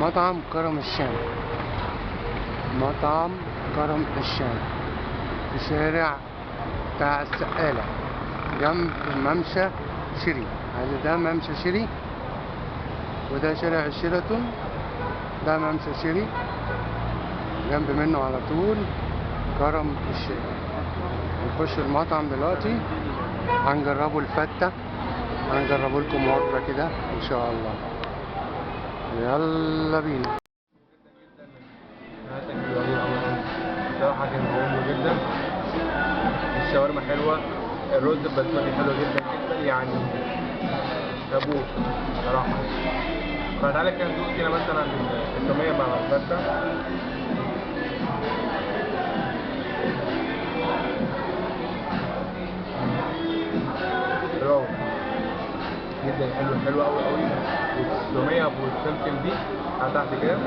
مطعم كرم الشام. مطعم كرم الشام في شارع بتاع السقالة جنب ممشى شيري. ده ممشى شيري وده شارع الشيراتون. ده ممشى شيري جنب منه على طول كرم الشام. نخش المطعم دلوقتي هنجربوا الفتة، هنجربوا لكم مرة كده ان شاء الله. يلا بينا. بصراحة كان جميل جدا. الشاورما حلوة، الرز البسمتي حلو جدا جدا يعني ابوه بصراحة. فتعالى كده ندوق كده مثلا التومية مع الفتة. حلوة جدا، حلوة أوي أوي. والتومية والفلفل دي تحت كده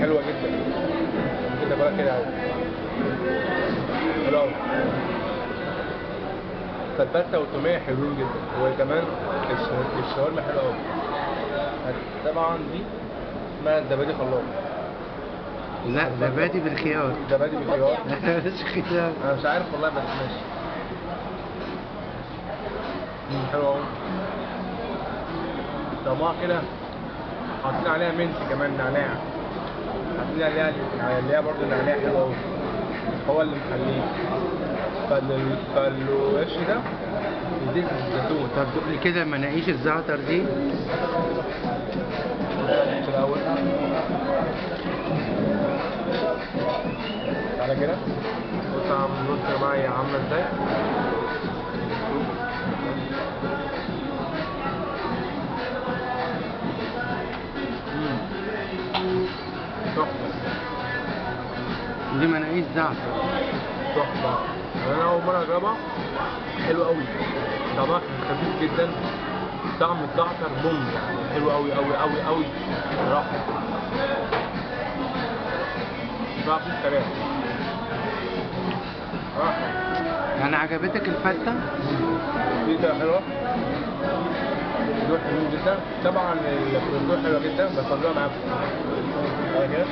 حلوة جدا كده بقى كده أوي. حلوة أوي. فالفتة والتومية حلوين جدا، وكمان الشاورما حلوة أوي. طبعا دي اسمها الزبادي خلاط. لا زبادي بالخيار. زبادي بالخيار. مش خيار. أنا مش عارف والله بس ماشي. حلوة أوي. طعمها كده حاطين عليها منت كمان، نعناع. حاطين عليها اللي هي برضه نعناع حلو أوي. هو اللي محليه. فالوش ده يديك الزيتون. طب دوق لي كده مناقيش الزعتر دي. الأول تعالى كده بص عم الرز معايا عاملة ازاي. تحفة. دي مناقيش زعتر تحفة. أنا أول مرة أجربها. حلو أوي. طعمها خفيف جدا. طعم الزعتر بوم يعني حلو أوي أوي أوي أوي بصراحة. بقى في الكلام. يعني عجبتك الفتة؟ دي كده حلوة. الفطور حلوين جدا. طبعا الفطور حلوة جدا بس هنجربها معاكم. على كده.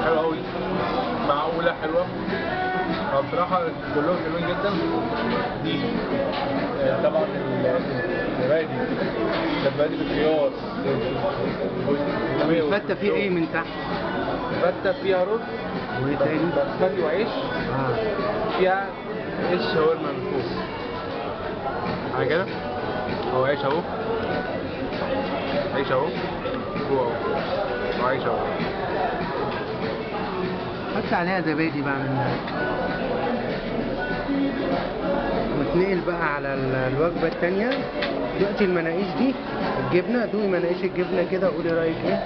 حلوة أوي. معقولة حلوة. بصراحة كلهم حلوين جدا. دي طبعا الزبادي بالخيار. طب الفتة فيه ايه من تحت؟ الفتة فيها رز وايه تاني؟ بسمتي وعيش. فيها عيش شاورما من فوق. على كده اهو عيش اهو. عيش اهو جوه اهو. وعيش اهو. حط عليها زبادي بقى من هناك. ونتنقل بقى على الوجبة التانية. دلوقتي المناقيش دي الجبنة. دوقي مناقيش الجبنة كده وقولي رأيك ايه.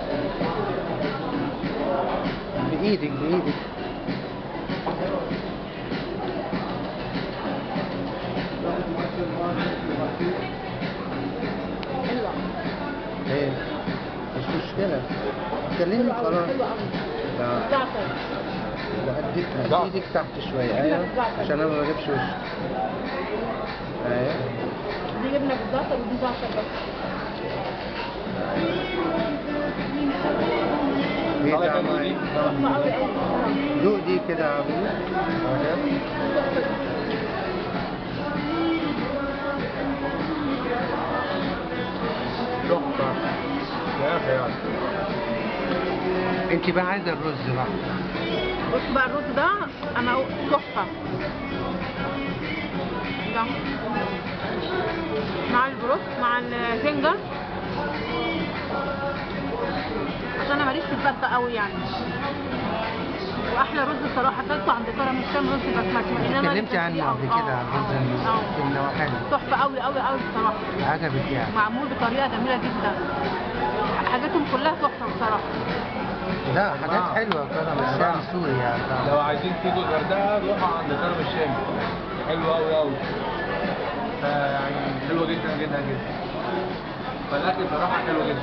بإيدك بإيدك. ايه مش مشكلة. اتكلمي خلاص. لا لا ايدك تحت شوية. ايوه عشان انا ما بجيبش وشي. ايوه دي جبنة بالزعتر ودي زعتر بس. دي طعمها ايه؟ دوق دي كده يا عبود. تحفة يا أخي يعني. انت بقى عايزة الرز بقى. بص بقى الرز ده انا تحفة. ده مع البروست مع الفنجر. عشان انا ماليش في الفتة قوي يعني. واحلى رز صراحة اكلته عند كرم الشام رز بسمتي. اتكلمتي عنه قبل كده عن الرز انه حلو. تحفة قوي قوي قوي بصراحة. عجبك يعني. معمول بطريقة جميلة جدا. حاجاتهم كلها تحفة بصراحة. لا حاجات حلوة كرم الشام سوري يعني. لو عايزين تيجوا الغردقة روحوا عند كرم الشام. حلو أوي أوي. يعني حلوة جدا جدا جدا. فالأكل بصراحة حلو جدا.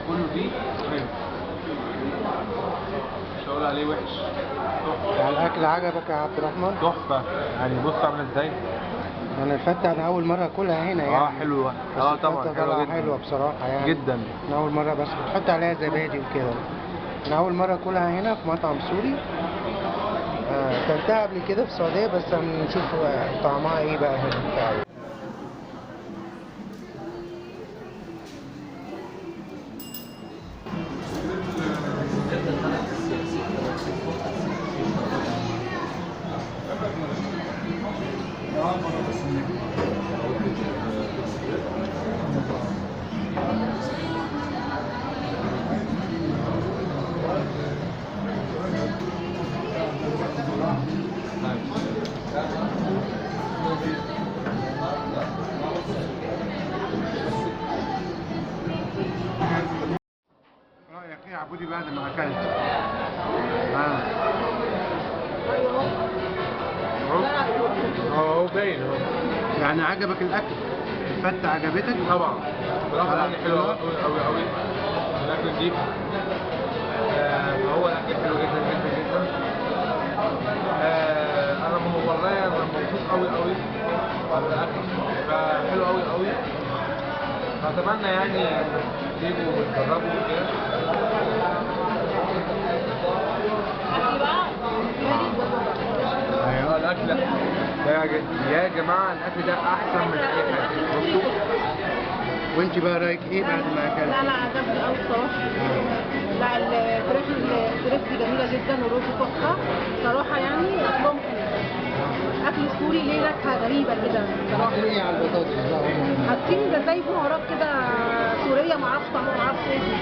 كله دي حلو. هقول عليه وحش. يعني الاكل عجبك يا عبد الرحمن؟ تحفه يعني، بص عامله ازاي. انا الفته انا اول مره اكلها هنا يعني. حلوه. بس طبعا الفتة حلوه طالعة جدا. حلوه بصراحه يعني. جدا. انا اول مره، بس بتحط عليها زبادي وكده. انا اول مره اكلها هنا في مطعم سوري. كلتها قبل كده في السعوديه، بس هنشوف طعمها ايه بقى هنا. رأيك ايه يا عبودي بعد ما اكلت؟ هو باين اهو. يعني عجبك الاكل؟ الفتة عجبتك؟ طبعا بصراحه الاكل حلو قوي قوي قوي. الاكل نضيف. فهو الاكل حلو جدا جدا جدا. انا والله انا مبسوط قوي قوي على الاكل. فحلو قوي قوي. اتمنى يعني تيجوا وتجربوا كده. الاكل يا جماعه الاكل ده احسن من اي حاجه. بصوا. وانت بقى رايك ايه بعد ما اكلت؟ لا عجبني قوي بصراحه. لا الفراخ جميله جدا والرز تحفه صراحه يعني. اكلهم اكل سوري ليه نكهه غريبه كده بصراحه. حاطين ايه على البطاطس بقى؟ حاطين ده زي بهارات كده سوريه، معرفش طعمها، معرفش ايه دي.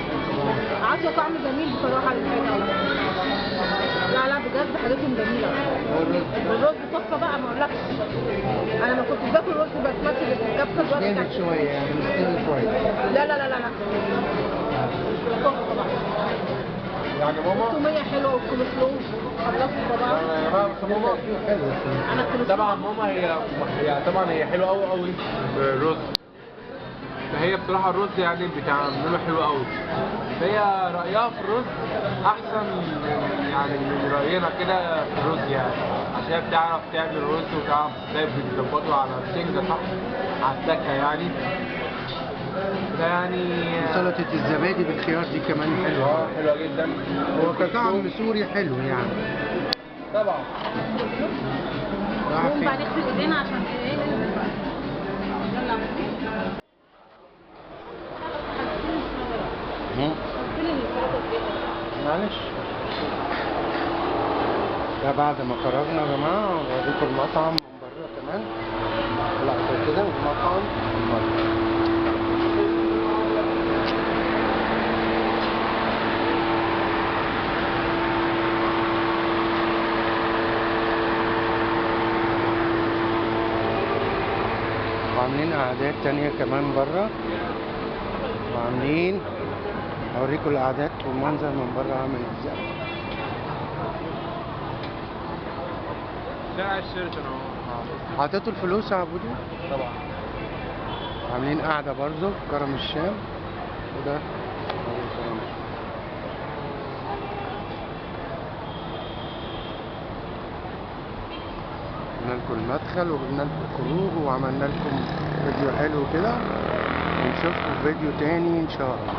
عاطيه طعم جميل بصراحه للحاجه. لا بجد حاجاتهم جميله. والرز تحفه بقى ما اقولكش. انا ما كنتش باكل رز بسمتي بالكبسه دلوقتي. جامد شويه يعني، مستوي شويه. لا تحفه طبعا. يعني ماما التوميه حلوه والكولسلو خلصت طبعا. يا جماعه بس ماما انا الكولسلو طبعا ماما هي طبعا هي حلوه قوي قوي بالرز. فهي بصراحه الرز يعني بتعمله حلو قوي. فهي رايها في الرز احسن يعني من راينا كده في الرز يعني، عشان هي بتعرف تعمل رز وتعرف ازاي بتظبطه على السنجه صح، على التكه يعني. يعني سلطه الزبادي بالخيار دي كمان حلوه. حلوه جدا. هو كطعم سوري حلو يعني. طبعا. نقوم بقى نغسل ايدينا عشان ايه. يلا معلش. ده بعد ما خرجنا يا جماعه، اوريكم المطعم من بره كمان. لقطه كده المطعم من بره. وعاملين قعدات تانية كمان بره، وعاملين اوريكم القعدات والمنظر من بره عامل ازاي. شارع الشيراتون اهو. حطيتوا الفلوس يا عبودي؟ طبعا. عاملين قعدة برضو في كرم الشام. وده قلنا لكم المدخل وقلنا لكم الخروج وعملنا لكم فيديو حلو كده، ونشوفكم في فيديو تاني ان شاء الله.